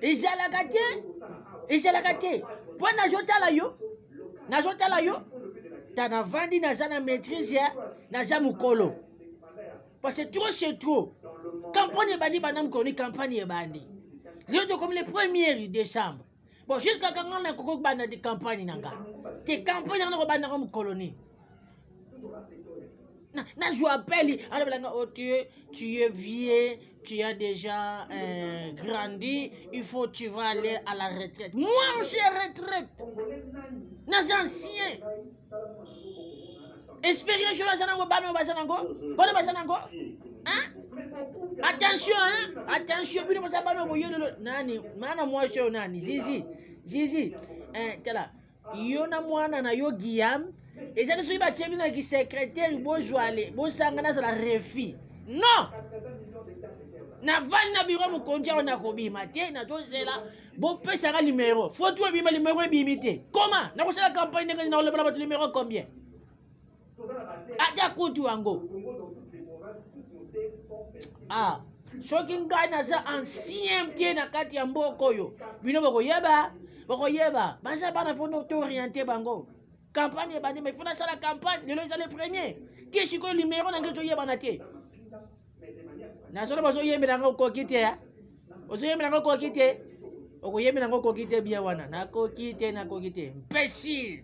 ezalaka te mpo nazotala yo ta navandi naza na maîtrise ya naza mokolo parce que trop c'est trop campagne ebandi banda mokolo campagne ebandi lelo tokomi le 1er décembre bon jusqu'à quand on a koko banda de campagne nanga te campagne nanga banda ko mkoloni na je appelle alors langa oh tu es vieux tu as déjà grandi il faut tu vas aller à la retraite moi je suis à retraite na ancien expérience la sana ngo bana basanango hein attention bino basa bana boyelo nani mana mwasho nani zizi tala yo na mwana na yo Guillaume ezali soki batie bino ki secrétaire bozwale bosangana za la refi non na vani na biro mokonzi awo na kobima te nazozela bopesaka numéro foto ebima numéro ebimi te comment nakosala campagne ndenge naolebola bato numéro combien atia kutu yango soki ngai naza ancien tie na kati ya mboka oyo bino bokoyeba baza bana mpo tooriente bango campagne ebandi mais fona sala campagne lelo eza le premier tie sikoyo numéro nange ezoyebana te nazolo bazoyembelanga okoki te ozoyembelanga okoki te okoyembelanga okoki te bia wana nakoki te imbécile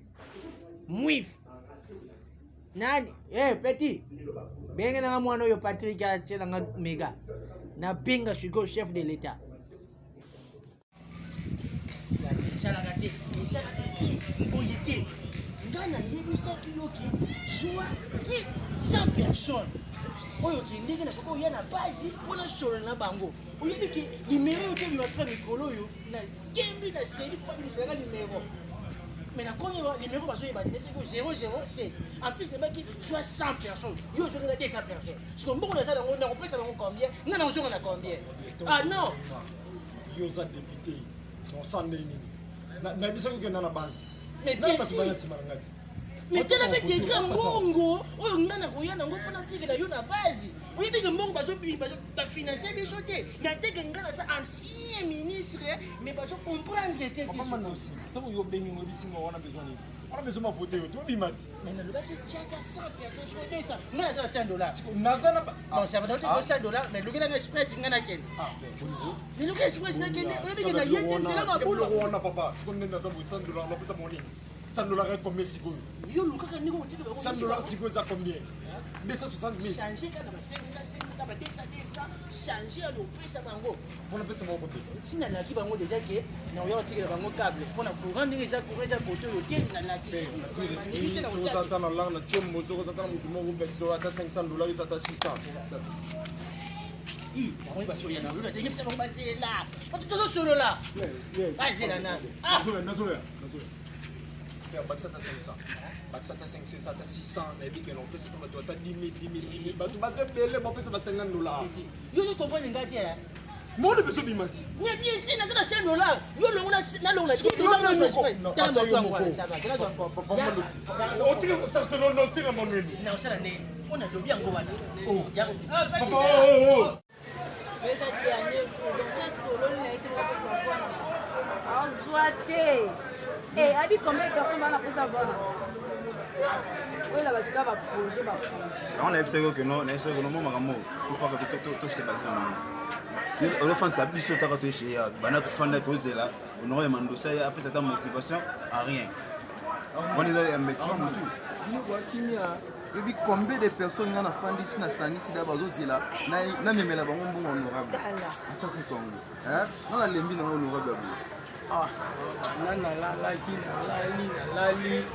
mwif nani petit benge nanga mwana oyo Patrick atielanga mega na pinga sikoyo chef de l'état esalaka te oye te ngai nayebisaki yoki zwa ti 100 personnes oyo kindenge na koko oya na basi mpona solo na bango oyebiki nimero oyo te bimatra mikolo oyo na gembi na seli mpo bimiselaka nimero mais na komi numéro bazoyeba nde siko 007 en plus nebaki soit 100 personnes yo ozoleka 200 personnes siko mboko naza nango nakopesa bango combien nga na ozonga na combien non yo oza député nosande nini nayebisaki okenda na base mais bien sûr mais tala mpe degré mbongo oyo nga na koya nango mpona tikela yo na base oyebike mbongo bafinanse biso te mais ateke nga naza ancien ministre mais bazocomprendre te ntango yo obengi oyebisinga wana besoin nini wana besoin mavote yo te obima te mais nalobaki tiaka 100 personnes sikoyebesa nga naza na 100 dollars naza na bon ça va donc 100 dollars mais lukelanga express nga nakende luka express nakende oyebike na ye te nzela mabulo wana papa siko nde naza boye 100 dollars napesa monini 100 dollars est combien sikoyo yo lukaka ndenge otiki 100 dollars sikoyo eza combien 260 000 changer kana ba 500 ba 200 changer alopesa bango mpona pesa moko te sinalaki bango déjà ke na oya otikela bango câble mpona courant ndenge eza courant eza kote oyo te nalaki ozata na langue na tiombo soki ozata na motu moko beso ata 500 dollars eza ata 600 bango basoya na lolo azeyebisa bango bazela bato tozosolola bazela na nazoya bakisa ata 500 bakisa ata 500 ata 600 nayebi ke naopesa ta bato ata 10 000 bato baza ebele bapesa ba 50 dollars yo okomprendre nga te monde beso bima ti mais bien sûr naza na 100 dollars yo longo nalongola otiki kosarte nonsinga moneni naosala ndenge mpona lobi yango wana azwa te abi combien de personnes bana posa bana oyo na batika baprojet on nayebisaki oke nayebisaki no mo makambo fopaka tosebasi na mama olofandisa biso taka toesheya bana tofanda tozela onokoyema ndosa apesa ta motivation à rien wana eza ya médecin motu kimia yobi combien de personnes nga nafandisi nasangisi da bazozela namemela bango mbongo honorable ata kutongo nga nalembi nango honorable ya boye nga nalalaki nalali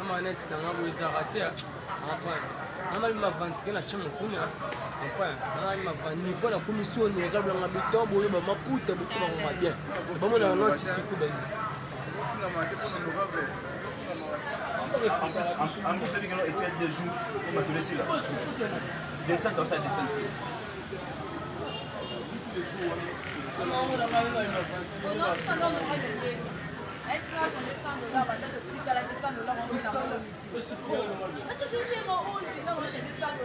amaneti nanga boye ezaka te ampane namali mavantike na tia mokuna ampane namali mavanivo nakomi so honorable nanga beton boye bamaputa bokobango mabien bamonaka noti siku bani en plus celui qui a été des jours on va te laisser là descends dans ça descends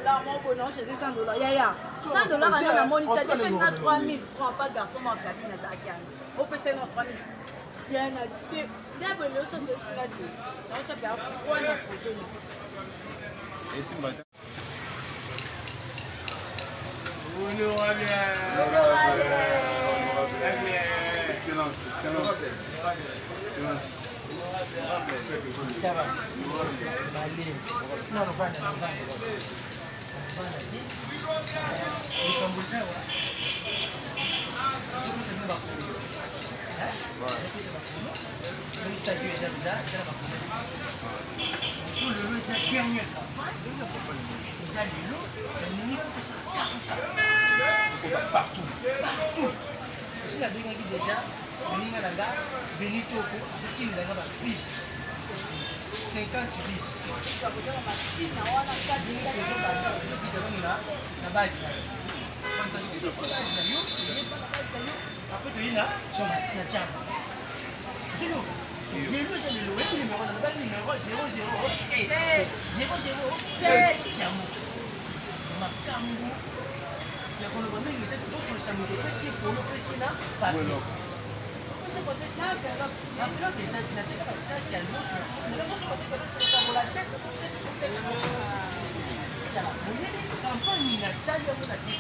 $, mon bonheur, chez $100. Yaya, $100, on a la monnaie, tu as fait 3 000 francs, pas garçon, ma cabine, à Zakian. On peut faire 3 000. Bien, il y a des choses sur ce là. Donc, tu as bien quoi la photo. Et si matin. Excellence, excellence. Excellence. Ça va. Non, on va. Partout. Si la brigue déjà, Benito, je tire la bis. 50 bis. La base. Après, tu es là, tu as la chambre. C'est nous. Le numéro 007. 007. Makambo. Ya kono ba mingi se to so sami de pesi kono pesi na pa. Bueno. Se pode pensar que a melhor coisa que na chega vai ser que almoço. Não vou fazer para isso para a testa. Ya, mulher campagne na sala eu na aqui.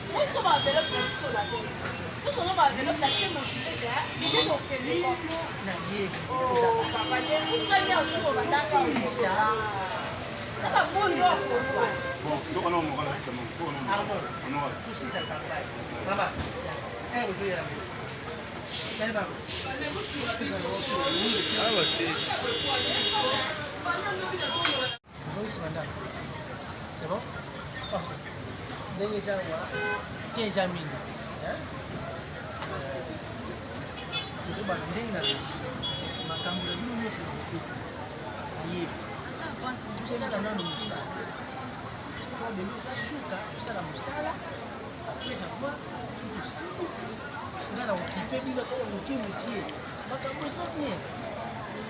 Isso vai ver o lá. Isso não vai ver o daqui no que é. Não que ele na yego. Oh, papai, não vai me ajudar a dar isso. Tá bom, não. Bon, on a un moral, c'est bon. On aura. Tout ça, ça travaille. Maman, elle aujourd'hui là. Elle va. Ah, ouais, c'est. Joyce madame. C'est bon? Déjà, 15 000. Je vais aller ma caméra, nous c'est le fils. Aïe. Ça là non ça. Quand nous assuka, ça la musala. Après ça fois, tu te sais ici. Là on occupé bien on qui. Va comme ça bien.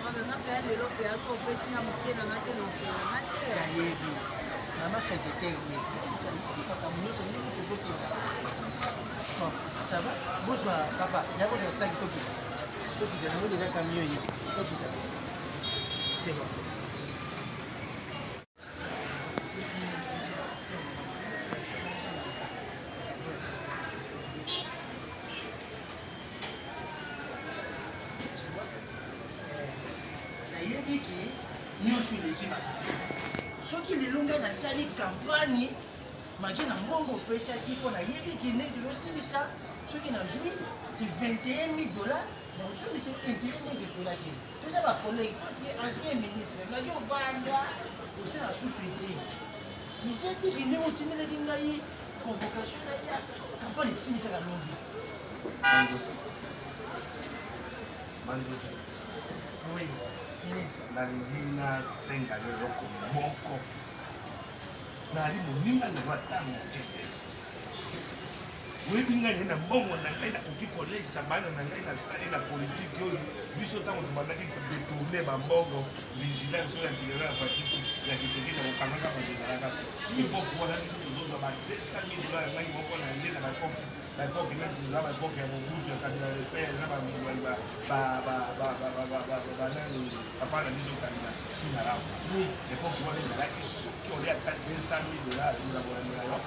On a fait le lope à trop petit na moké na maté no. Aïe. Maman c'est déterminé. Pas comme nous c'est nous qui toujours. Bon, ça va? Bonjour papa, il y a besoin de 5 topi. Topi de nous déjà camion ici. C'est bon. soki lelo ngai nasali campagne maki na mbongo opesaki mpo nayebi ki ndenge tozosilisa soki nazwi si $21 000 nazosilisa intérêt ndenge ezolaki toza bakolegi totie ancien ministre maki ovanda osala susu ete misatiki ndenge otindelaki ngai convocation na ya campagne esili kaka lobi Mandozi. oui ministre nalingi nasenga leloko moko nali moninga lelo ata moke te oyebi ngai na mbongo na ngai nakoki kolesa bana na ngai nasali na politike oyo biso ntango tobandaki kodetourne bambongo vigilance oyo ya kilelo ya patiti ya kiseki na kokangaka bato ezalaka epoke wana biso tozozwa ba $200 000 ya ngai moko na nde na baepoke baepoke neti na baepoke ya mogroupe ya kabila repere na bamibali banani papa na biso kabila china lao epoke wana ezalaki soki olia ata $200 000 ezabonanela yo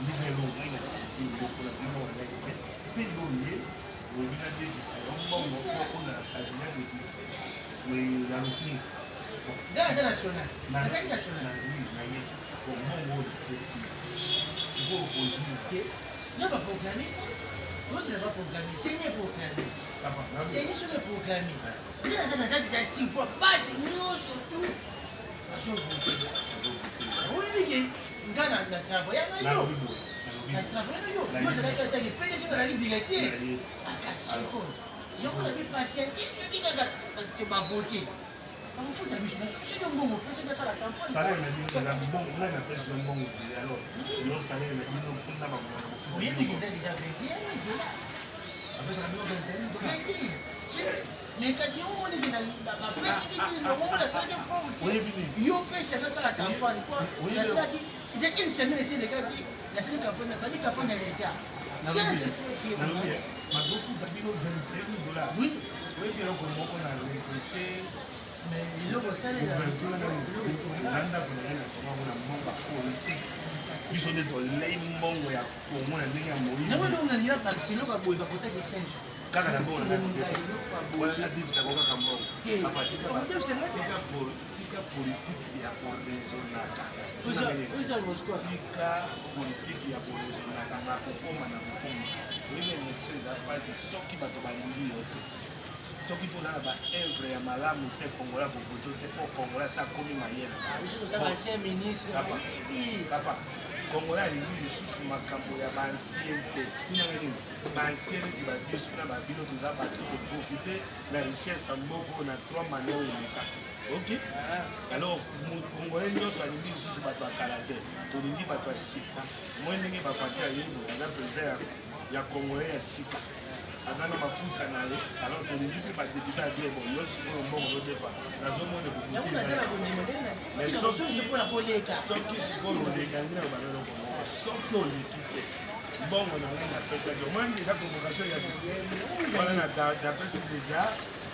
ndilelo ngai nasiki lokola bino wana pe mpe loye lobi nadekisa yo mbongo moko na kabila depute na lopini Gaz national. Naye mbongo oyo esi sikoyo kozwi non pas programmé. Moi, ce n'est pas programmé. C'est n'est programmé. C'est n'est pas programmé. Il y a déjà 6 fois. Base, nous surtout. Oui, mais quand on a travaillé, on a travaillé. Moi, je l'ai dit, PDG de la Ligue directive. À 4 secondes. Si on avait patienté, ceux qui n'ont pas voté. On fout la mission. C'est le bon mot. C'est ça la campagne. Salaire na bon, on a pris le bon. Alors, le salaire na bino pour na ba. Oui, mais il a déjà $21 000. apesaka bino 21 mais kasi omoni ke bapesi bikini omona asalaki forme yo pesi azasala campagne po nasalaki une semaine esi elekaki nasali campagne badi campagne ya l'état nalobi bazofuta bino 21 dollars oui oyebi eloko moko na rekrute eloko salela ndako na ngai na tonga na mbongo politique biso nde tolei mbongo ya kongo na ndenge ya moyibi nango ndonganira bakisino baboye bakotaki 5 kaka na mbongo na ngai adibisako kaka mbongo tika politike ya korezonaka tika politike ya korezonaka na kokoma na kokoma oyebi élection eza mpasi soki bato balingi yo te soki toza na baevre ya malamu te kongola bovoto te mpo kongola sa akomi mayele kapa kongola alingi lisusu makambo ya baancien te tunanga nini baancien neti babiso na babino toza bato toprofite na richesse ya mboko na 3 maniere eleka ok alors kongolais nyonso alingi lisusu bato ya kala te tolingi bato ya sika moi ndenge bafati ya yendo aza président ya kongolais ya sika aza na mafuta na ye alors tolingi mpe badepute abie bon yo sikoyo mbongo yodefa nazomona soki sikoyo oleka ndenge na baleloko moko soki oleki te mbongo na ngai napesaki omoni eza convocation ya wana napesi déjà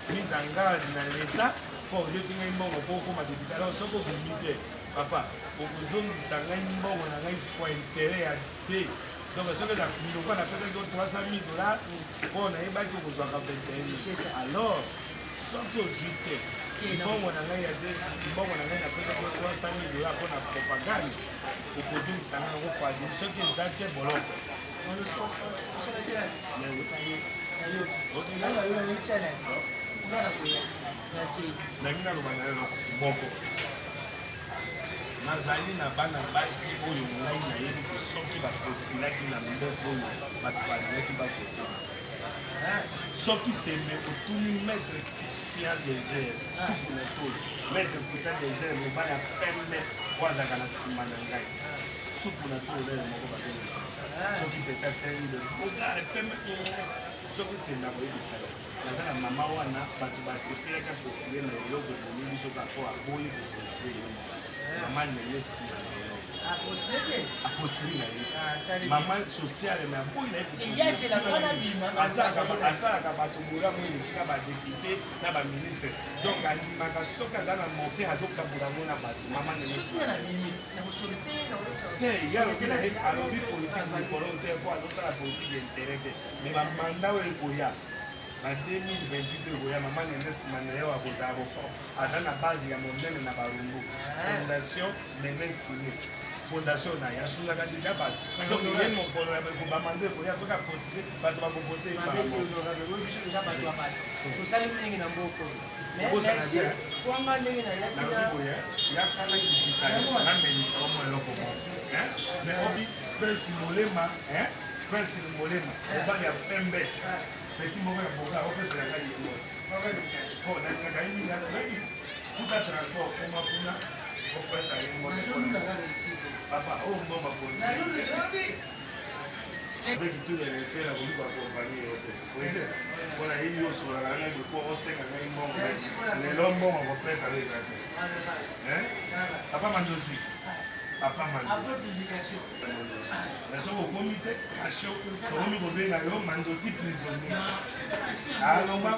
mise en garde na l'état mpo odefi ngai mbongo mpo okoma depute alors soki okomi te papa okozongisa ngai mbongo na ngai fois intérêt ya te donc soki miloko napesaki o 300 000 dollars mpo nayebaki okozwaka 21 alors soki ozwi te mbongo na ngai ya te mbongo na ngai napesaki o 300 000 dollars mpo na propagande okozongisa ngai yango fois te soki eza te boloko nangi naloba na yo eloko moko nazali na bana basi oyo ngai nayebi te soki bapostulaki na mbepo oyo bato balingaki bavote soki tembe otuni maître christian désert supu na tolo maître christian désert mobali ya pembe oyo azalaka na nsima na ngai supu na tolo lelo moko babeli soki peut-être bogare pembe soki tembe akoyebisa yo naza na mama wana bato basepelaki apostule na eloko bomi biso kako aboyi kopostule yo mama nene nsima na yo apostule na ye mama sociale me aboyi na asalaka bato bolamu eleki na badepute na baministre donc andimaka soki aza na moke azokabula ngo na bato mama nene te yalobi na ye alobi politike mikolo te mpo azosala politike intere te me bamanda oyo ekoya ba 2028 ekoya mama nene nsima na ye akozala boko aza na base ya monene na barumbu fondation nene sine fondation na ye asunaka deja bato donc ye mokolo ya bamanda ekoya soki apolitike bato bakovote nakoboya yakana kibisa namelisa omo eloko moko mais obi prince molema prince molema mobali ya pembe petit moko ya boka opesela ngai yango po nalingaka ye mingi futa transport koma kuna opesa ye papa oyo mbongo akoni avec tout les respect la voulu accompagner yo te oite mpona yebi osolaka ngai beko osenga ngai mbongo lelo mbongo kopesa leza te papa mandosi papa mandosi mais soki okomi te kasho tokomi kobenga yo mandosi prisonnier alomba